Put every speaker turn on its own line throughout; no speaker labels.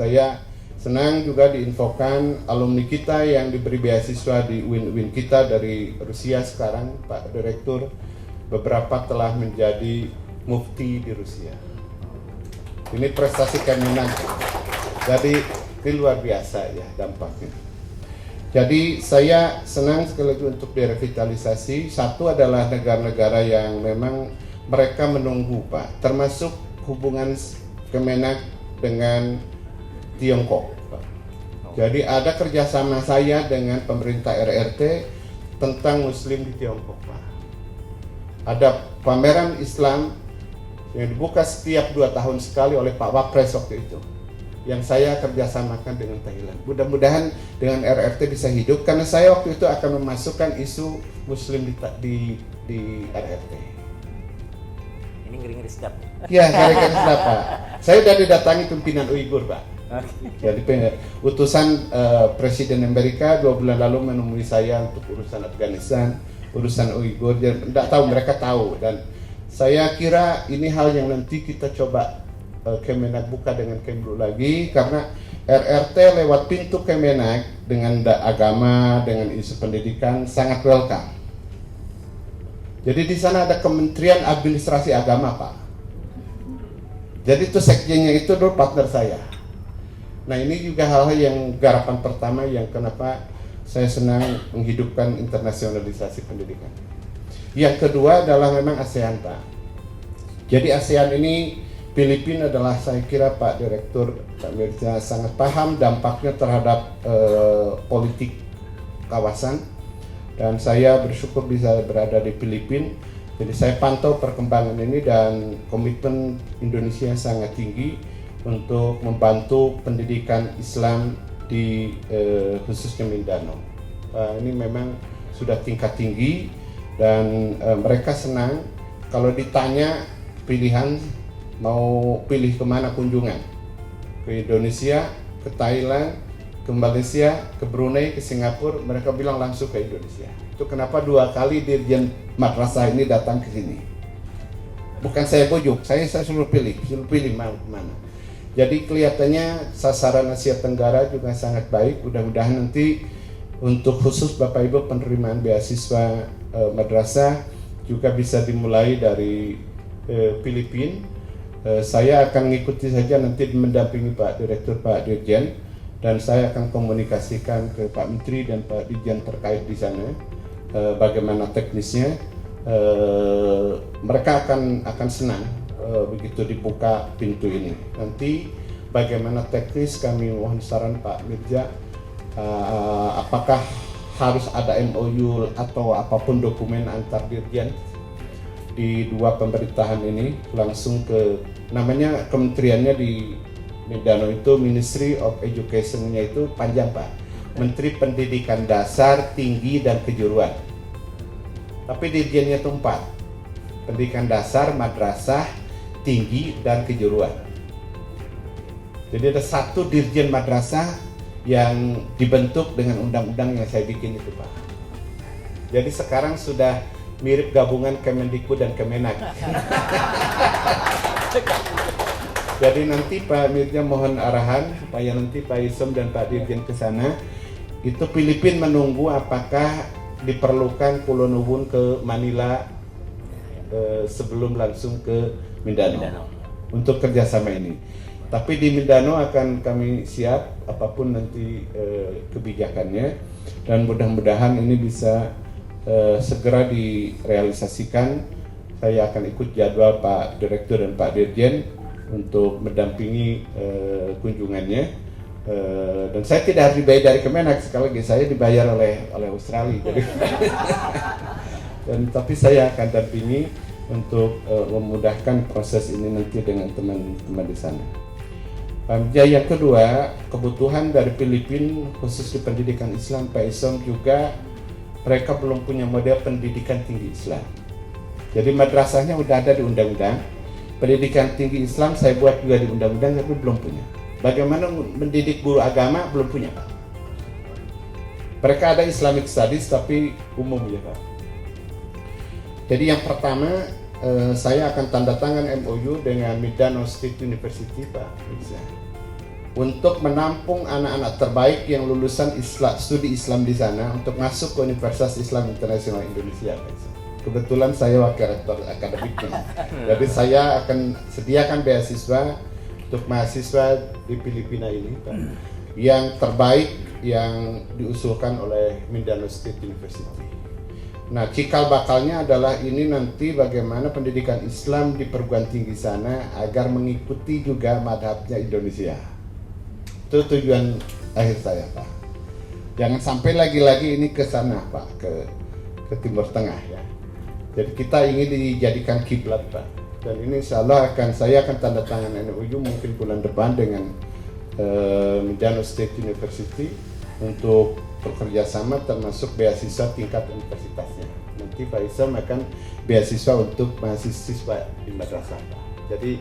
Saya senang juga diinfokan alumni kita yang diberi beasiswa di UIN kita dari Rusia sekarang, Pak Direktur, beberapa telah menjadi mufti di Rusia. Ini prestasi Kemenak. Jadi ini luar biasa ya dampaknya. Jadi saya senang sekali lagi untuk direvitalisasi. Satu adalah negara-negara yang memang mereka menunggu Pak, termasuk hubungan Kemenak dengan Tiongkok Pak. Jadi ada kerjasama saya dengan pemerintah RRT tentang Muslim di Tiongkok Pak. Ada pameran Islam yang dibuka setiap 2 tahun sekali oleh Pak Wapres waktu itu, yang saya kerjasamakan dengan Thailand. Mudah-mudahan dengan RRT bisa hidup, karena saya waktu itu akan memasukkan isu Muslim di RRT.
Ini ngeri-ngeri sedap.
Ya, ngeri-ngeri sedap Pak. Saya sudah didatangi pimpinan Uighur Pak. Jadi utusan Presiden Amerika 2 bulan lalu menemui saya untuk urusan Afghanistan, urusan Uighur. Tidak tahu, mereka tahu, dan saya kira ini hal yang nanti kita coba Kemenak buka dengan Kemlu lagi, karena RRT lewat pintu Kemenak dengan agama, dengan isu pendidikan sangat welcome. Jadi di sana ada Kementerian Administrasi Agama Pak. Jadi itu sekjennya itu dulu partner saya. Nah ini juga hal-hal yang garapan pertama yang kenapa saya senang menghidupkan internasionalisasi pendidikan. Yang kedua adalah memang ASEAN Pak. Jadi ASEAN ini, Filipina adalah saya kira Pak Direktur Pak Mirza sangat paham dampaknya terhadap politik kawasan, dan saya bersyukur bisa berada di Filipina. Jadi saya pantau perkembangan ini, dan komitmen Indonesia sangat tinggi untuk membantu pendidikan Islam di khususnya Mindanao. Ini memang sudah tingkat tinggi, dan mereka senang kalau ditanya pilihan mau pilih kemana kunjungan, ke Indonesia, ke Thailand, ke Malaysia, ke Brunei, ke Singapura, mereka bilang langsung ke Indonesia. Itu kenapa 2 kali Dirjen Madrasah ini datang ke sini. Bukan saya bujuk, saya suruh pilih mau kemana. Jadi kelihatannya sasaran Asia Tenggara juga sangat baik. Mudah-mudahan nanti untuk khusus Bapak Ibu penerimaan beasiswa madrasah juga bisa dimulai dari Filipina. Saya akan mengikuti saja, nanti mendampingi Pak Direktur, Pak Dirjen, dan saya akan komunikasikan ke Pak Menteri dan Pak Dirjen terkait di sana bagaimana teknisnya. Mereka akan senang begitu dibuka pintu ini. Nanti bagaimana teknis kami mohon saran Pak Mirza, apakah harus ada MOU atau apapun dokumen antar dirjen di 2 pemerintahan ini langsung ke, namanya kementeriannya di Mindanao itu Ministry of Education-nya itu panjang Pak, Menteri Pendidikan Dasar, Tinggi, dan Kejuruan. Tapi dirjennya itu 4, Pendidikan Dasar, Madrasah, Tinggi, dan Kejuruan. Jadi ada 1 dirjen madrasah yang dibentuk dengan undang-undang yang saya bikin itu Pak. Jadi sekarang sudah mirip gabungan Kemendikbud dan Kemenak. Jadi nanti Pak Mirza mohon arahan supaya nanti Pak Isem dan Pak Dirjen ke sana. Itu Filipina menunggu apakah diperlukan Pulau Nuwun ke Manila sebelum langsung ke Mindanao untuk kerjasama ini. Tapi di Mindanao akan kami siap apapun nanti kebijakannya, dan mudah-mudahan ini bisa segera direalisasikan. Saya akan ikut jadwal Pak Direktur dan Pak Dirjen untuk mendampingi kunjungannya, dan saya tidak harus dibayar dari Kemenak, sekali lagi saya dibayar oleh Australia. Jadi tapi saya akan dampingi untuk memudahkan proses ini nanti dengan teman-teman di sana. Yang kedua, kebutuhan dari Filipina khusus di pendidikan Islam, Pak Isam juga mereka belum punya model pendidikan tinggi Islam. Jadi madrasahnya udah ada di undang-undang. Pendidikan tinggi Islam saya buat juga di undang-undang, tapi belum punya. Bagaimana mendidik guru agama, belum punya Pak. Mereka ada Islamic Studies tapi umum ya Pak. Jadi yang pertama, saya akan tanda tangan MOU dengan Mindanao State University Pak Mirza. untuk menampung anak-anak terbaik yang lulusan studi Islam di sana untuk masuk ke Universitas Islam Internasional Indonesia. Kebetulan saya wakil rektor akademiknya, jadi saya akan sediakan beasiswa untuk mahasiswa di Filipina ini, Pak, yang terbaik yang diusulkan oleh Mindanao State University. Nah, cikal bakalnya adalah ini nanti bagaimana pendidikan Islam di perguruan tinggi sana agar mengikuti juga madhabnya Indonesia. Itu tujuan akhir saya, Pak. Jangan sampai lagi-lagi ini ke sana, Pak, ke Timur Tengah ya. Jadi kita ingin dijadikan kiblat, Pak. Dan ini insya Allah saya akan tanda tangan MOU mungkin bulan depan dengan Mindanao State University untuk bekerja sama termasuk beasiswa tingkat universitasnya. Nanti Pak Isam akan beasiswa untuk mahasiswa di madrasah. Jadi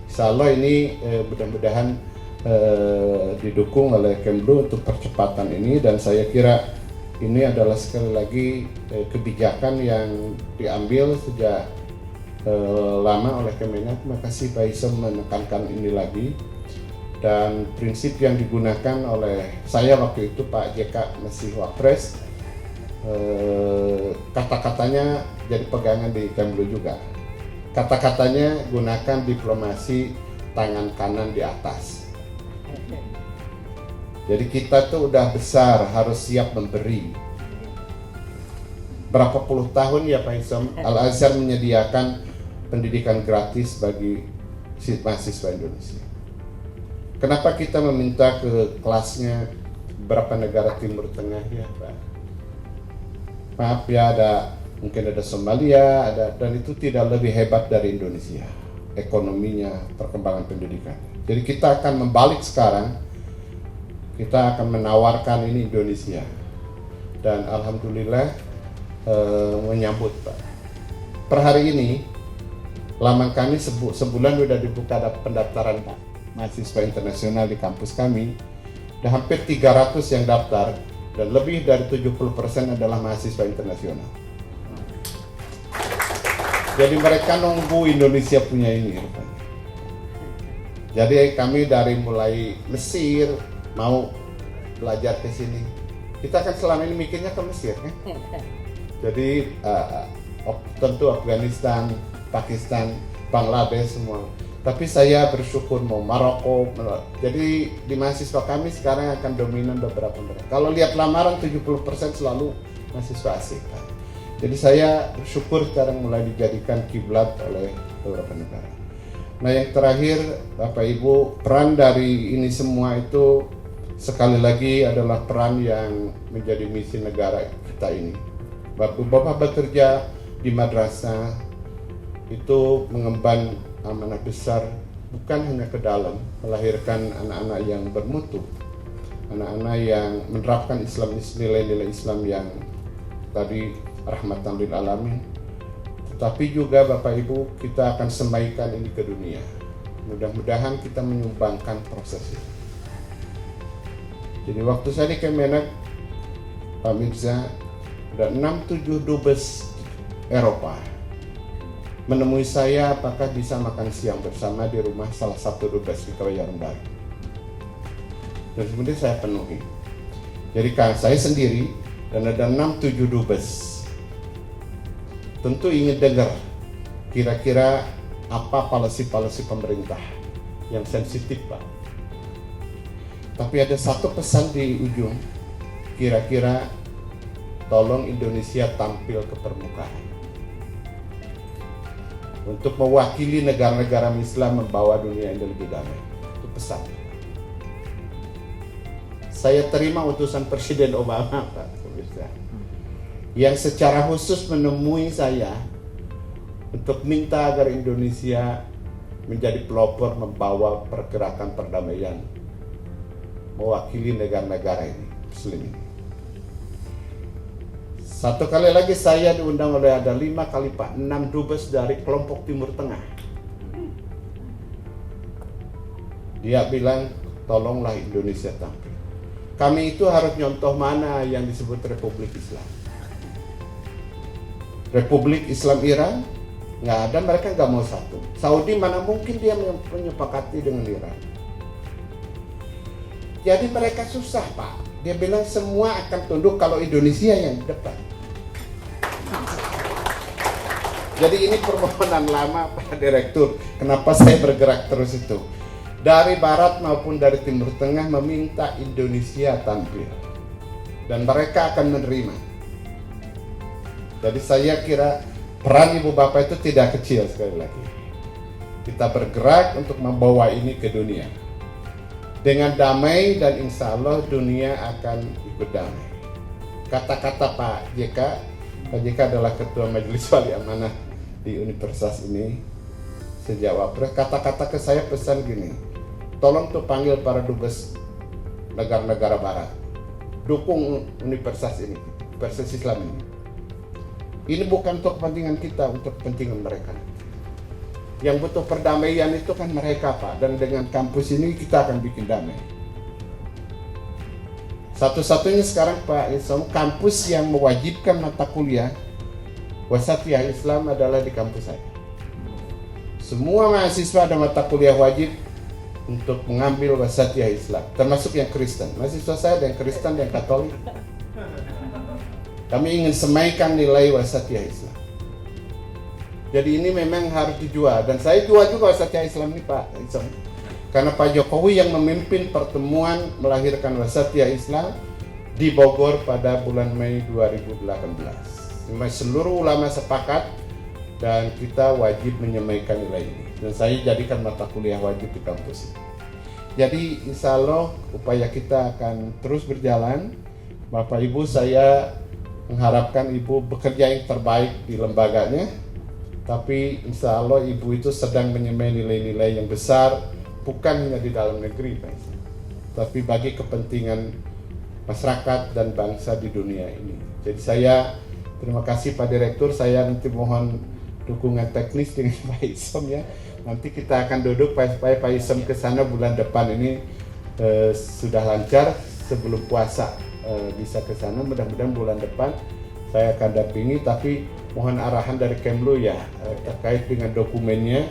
insya Allah ini mudah-mudahan didukung oleh Kemlu untuk percepatan ini, dan saya kira ini adalah sekali lagi kebijakan yang diambil sejak lama oleh Kemenak. Terima kasih Pak Isam menekankan ini lagi. Dan prinsip yang digunakan oleh saya waktu itu Pak JK masih Wapres, kata-katanya jadi pegangan di Kemlu juga. Kata-katanya gunakan diplomasi tangan kanan di atas. Jadi kita tuh udah besar, harus siap memberi. Berapa puluh tahun ya Pak Isam, Al-Azhar menyediakan pendidikan gratis bagi mahasiswa Indonesia. Kenapa kita meminta ke kelasnya beberapa negara Timur Tengah ya Pak? Maaf ya, mungkin ada Somalia, dan itu tidak lebih hebat dari Indonesia ekonominya, perkembangan pendidikan. Jadi kita akan membalik sekarang, kita akan menawarkan ini Indonesia, dan alhamdulillah menyambut Pak. Per hari ini laman kami sebulan sudah dibuka pendaftaran Pak, mahasiswa internasional di kampus kami. Ada hampir 300 yang daftar dan lebih dari 70% adalah mahasiswa internasional. Jadi mereka nunggu Indonesia punya ini. Jadi kami dari mulai Mesir mau belajar ke sini. Kita kan selama ini mikirnya ke Mesir kan. Jadi tentu Afghanistan, Pakistan, Bangladesh semua. Tapi saya bersyukur mau Maroko. Jadi di mahasiswa kami sekarang akan dominan beberapa mereka. Kalau lihat lamaran 70% selalu mahasiswa asing. Jadi saya bersyukur sekarang mulai dijadikan kiblat oleh beberapa negara. Nah yang terakhir Bapak Ibu, peran dari ini semua itu sekali lagi adalah peran yang menjadi misi negara kita ini. Bapak bekerja di madrasah itu mengemban amanah besar, bukan hanya ke dalam, melahirkan anak-anak yang bermutu, anak-anak yang menerapkan Islam, nilai-nilai Islam yang tadi rahmatan lil alamin, tetapi juga Bapak Ibu kita akan semaikan ini ke dunia. Mudah-mudahan kita menyumbangkan proses ini. Jadi waktu saya di Kemenak, Pak Mirza, ada 6-7 dubes Eropa menemui saya apakah bisa makan siang bersama di rumah salah satu dubes di Kebayoran Baru. Dan kemudian saya penuhi. Jadi kan saya sendiri dan ada 6-7 dubes. Tentu ingin dengar kira-kira apa policy pemerintah yang sensitif Pak. Tapi ada satu pesan di ujung, kira-kira tolong Indonesia tampil ke permukaan untuk mewakili negara-negara Islam membawa dunia yang lebih damai. Itu pesan. Saya terima utusan Presiden Obama, Pak Pemirsa, yang secara khusus menemui saya untuk minta agar Indonesia menjadi pelopor membawa pergerakan perdamaian, mewakili negara-negara ini, Muslim ini. Satu kali lagi saya diundang oleh ada 5 kali Pak, 6 dubes dari kelompok Timur Tengah. Dia bilang, tolonglah Indonesia tampil. Kami itu harus nyontoh mana yang disebut Republik Islam. Republik Islam Iran, nggak ada, mereka nggak mau satu. Saudi mana mungkin dia menyepakati dengan Iran. Jadi mereka susah Pak. Dia bilang semua akan tunduk kalau Indonesia yang di depan. Jadi ini permohonan lama Pak Direktur. Kenapa saya bergerak terus itu? Dari Barat maupun dari Timur Tengah meminta Indonesia tampil. Dan mereka akan menerima. Jadi saya kira peran Ibu Bapak itu tidak kecil sekali lagi. Kita bergerak untuk membawa ini ke dunia. Dengan damai dan insya Allah dunia akan ikut damai. Kata-kata Pak JK adalah Ketua Majelis Wali Amanah di universitas ini sejak Wapres. Kata-kata ke saya pesan gini, tolong tuh panggil para dubes negara-negara Barat, dukung universitas ini, Universitas Islam ini. Ini bukan untuk kepentingan kita, untuk kepentingan mereka. Yang butuh perdamaian itu kan mereka Pak, dan dengan kampus ini kita akan bikin damai. Satu-satunya sekarang Pak Isom, kampus yang mewajibkan mata kuliah Wasatiyah Islam adalah di kampus saya. Semua mahasiswa ada mata kuliah wajib untuk mengambil Wasatiyah Islam, termasuk yang Kristen. Mahasiswa saya ada yang Kristen, ada yang Katolik. Kami ingin semaikan nilai Wasatiyah Islam. Jadi ini memang harus dijual, dan saya jual juga Wasatiyah Islam ini Pak Isom. Karena Pak Jokowi yang memimpin pertemuan melahirkan Wasatiyah Islam di Bogor pada bulan Mei 2018. Seluruh ulama sepakat dan kita wajib menyemaikan nilai ini. Dan saya jadikan mata kuliah wajib di kampus ini. Jadi insya Allah upaya kita akan terus berjalan. Bapak Ibu, saya mengharapkan Ibu bekerja yang terbaik di lembaganya. Tapi insya Allah Ibu itu sedang menyemai nilai-nilai yang besar, bukan hanya di dalam negeri, Pak, tapi bagi kepentingan masyarakat dan bangsa di dunia ini. Jadi saya terima kasih Pak Direktur, saya nanti mohon dukungan teknis dengan Pak Isom ya. Nanti kita akan duduk supaya Pak Isom ke sana bulan depan ini sudah lancar sebelum puasa bisa ke sana. Mudah-mudahan bulan depan saya akan dampingi, tapi mohon arahan dari Kemlu ya terkait dengan dokumennya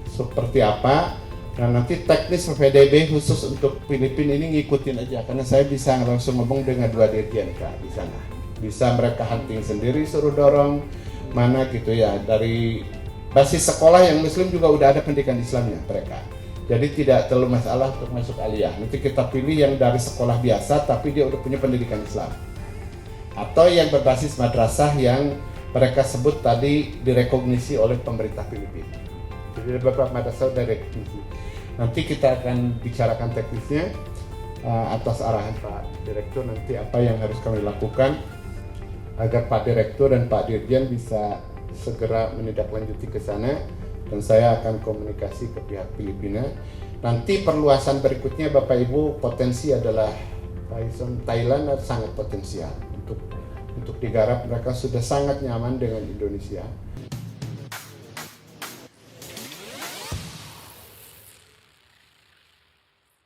seperti apa. Nah nanti teknis PDB khusus untuk Filipina ini ngikutin aja, karena saya bisa langsung ngomong dengan dua dirjen Kak di sana. Bisa mereka hunting sendiri, suruh dorong mana gitu ya. Dari basis sekolah yang Muslim juga udah ada pendidikan Islamnya mereka. Jadi tidak terlalu masalah untuk masuk aliyah. Nanti kita pilih yang dari sekolah biasa tapi dia udah punya pendidikan Islam. Atau yang berbasis madrasah yang mereka sebut tadi direkognisi oleh pemerintah Filipina. Jadi beberapa madrasah direkognisi. Nanti kita akan bicarakan teknisnya atas arahan Pak Direktur, nanti apa yang harus kami lakukan agar Pak Direktur dan Pak Dirjen bisa segera menindaklanjuti ke sana, dan saya akan komunikasi ke pihak Filipina. Nanti perluasan berikutnya Bapak Ibu, potensi adalah Pak Isom, Thailand sangat potensial untuk digarap. Mereka sudah sangat nyaman dengan Indonesia.